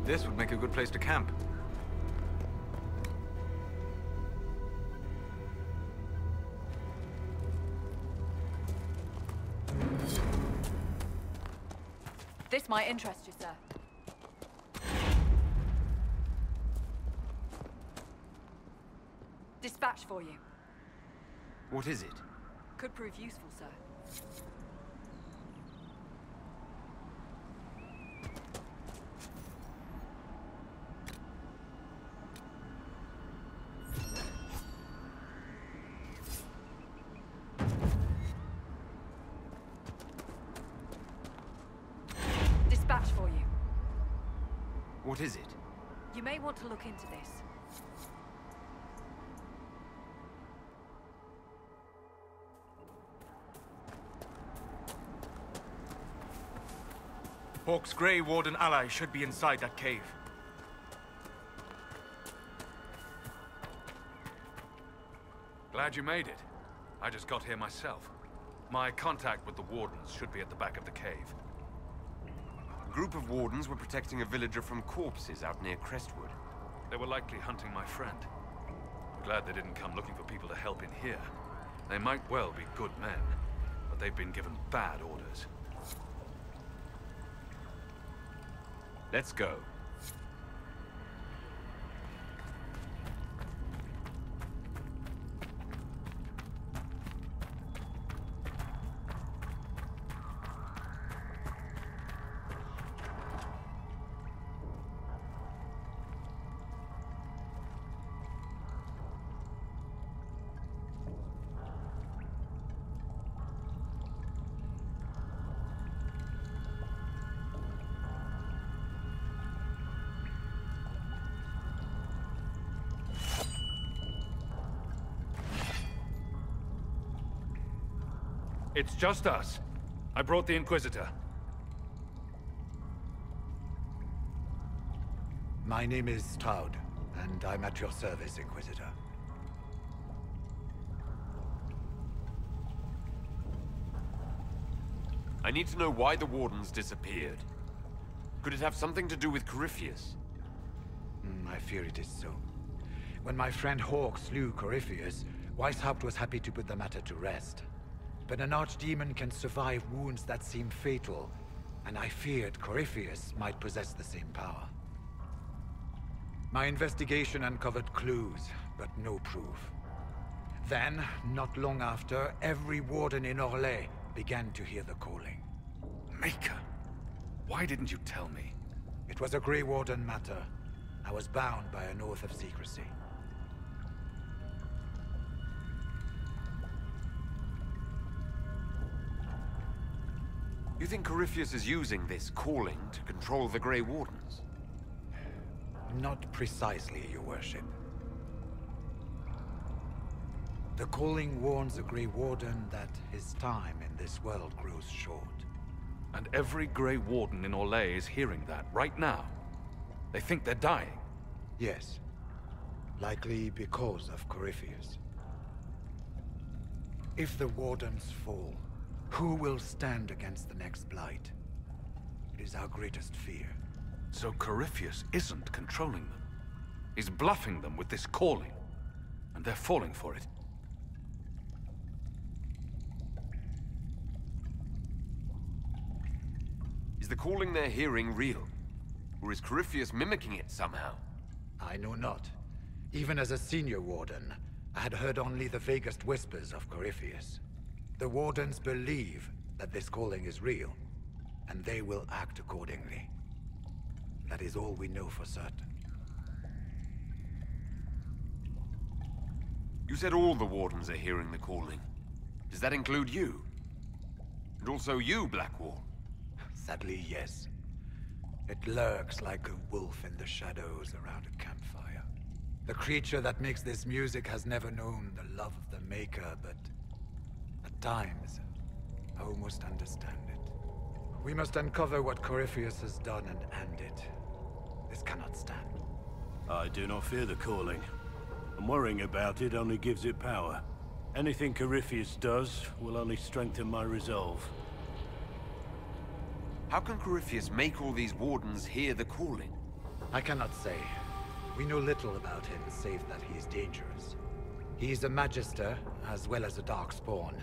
This would make a good place to camp. This might interest you, sir. Dispatch for you. What is it? Could prove useful, sir. Dispatch for you. What is it? You may want to look into this. Hawk's Grey Warden ally should be inside that cave. Glad you made it. I just got here myself. My contact with the Wardens should be at the back of the cave. A group of Wardens were protecting a villager from corpses out near Crestwood. They were likely hunting my friend. I'm glad they didn't come looking for people to help in here. They might well be good men, but they've been given bad orders. Let's go. It's just us. I brought the Inquisitor. My name is Stroud, and I'm at your service, Inquisitor. I need to know why the Wardens disappeared. Could it have something to do with Corypheus? I fear it is so. When my friend Hawk slew Corypheus, Weishaupt was happy to put the matter to rest. But an archdemon can survive wounds that seem fatal, and I feared Corypheus might possess the same power. My investigation uncovered clues, but no proof. Then, not long after, every warden in Orlais began to hear the calling. Maker, why didn't you tell me? It was a Grey Warden matter. I was bound by an oath of secrecy. You think Corypheus is using this calling to control the Grey Wardens? Not precisely, your worship. The calling warns the Grey Warden that his time in this world grows short. And every Grey Warden in Orlais is hearing that right now. They think they're dying. Yes. Likely because of Corypheus. If the Wardens fall, who will stand against the next Blight? It is our greatest fear. So Corypheus isn't controlling them. He's bluffing them with this calling. And they're falling for it. Is the calling they're hearing real? Or is Corypheus mimicking it somehow? I know not. Even as a senior Warden, I had heard only the vaguest whispers of Corypheus. The Wardens believe that this calling is real, and they will act accordingly. That is all we know for certain. You said all the Wardens are hearing the calling. Does that include you? And also you, Blackwall? Sadly, yes. It lurks like a wolf in the shadows around a campfire. The creature that makes this music has never known the love of the Maker, but at times, I almost understand it. We must uncover what Corypheus has done and end it. This cannot stand. I do not fear the calling. And worrying about it only gives it power. Anything Corypheus does will only strengthen my resolve. How can Corypheus make all these Wardens hear the calling? I cannot say. We know little about him, save that he is dangerous. He is a Magister, as well as a Darkspawn,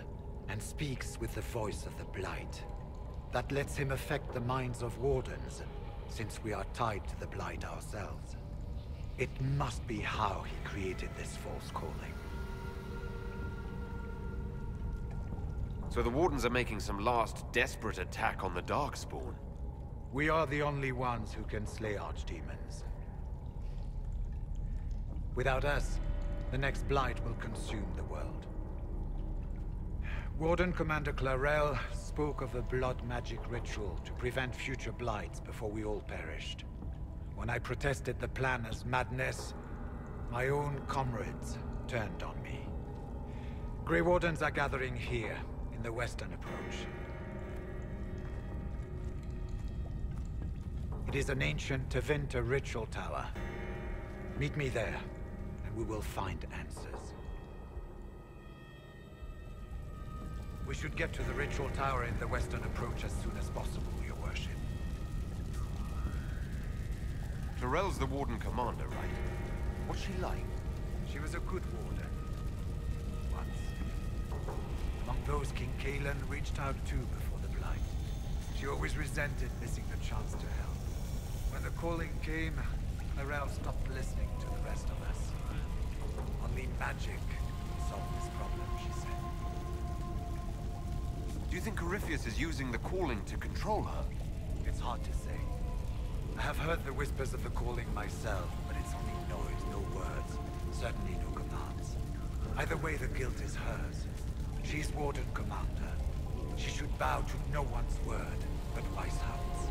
and speaks with the voice of the Blight. That lets him affect the minds of Wardens, since we are tied to the Blight ourselves. It must be how he created this false calling. So the Wardens are making some last desperate attack on the Darkspawn. We are the only ones who can slay archdemons. Without us, the next Blight will consume the world. Warden Commander Clarel spoke of a blood magic ritual to prevent future Blights before we all perished. When I protested the plan as madness, my own comrades turned on me. Grey Wardens are gathering here, in the western approach. It is an ancient Tevinter ritual tower. Meet me there, and we will find answers. We should get to the ritual tower in the western approach as soon as possible, your worship. Clarel's the Warden Commander, right? What's she like? She was a good warden. Once. Among those King Kalen reached out to before the Blight. She always resented missing the chance to help. When the calling came, Clarel stopped listening to the rest of us. Only magic can solve this problem, she said. Do you think Corypheus is using the calling to control her? It's hard to say. I have heard the whispers of the calling myself, but it's only noise, no words. Certainly no commands. Either way, the guilt is hers. She's Warden Commander. She should bow to no one's word, but Weishaupt's.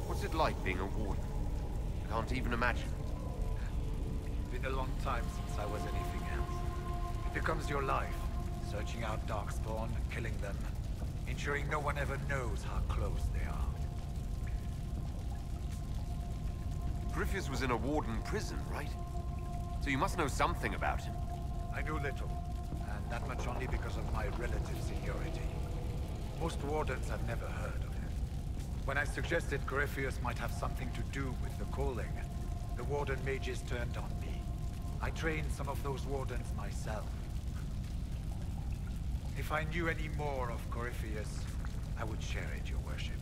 What's it like being a Warden? I can't even imagine. Been a long time since I was anything else. It becomes your life, searching out Darkspawn, killing them, ensuring no one ever knows how close they are. Corypheus was in a Warden prison, right? So you must know something about him. I know little, and that much only because of my relative seniority. Most Wardens have never heard of him. When I suggested Corypheus might have something to do with the calling, the Warden mages turned on me. I trained some of those Wardens myself. If I knew any more of Corypheus, I would share it, your worship.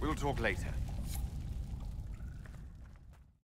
We'll talk later.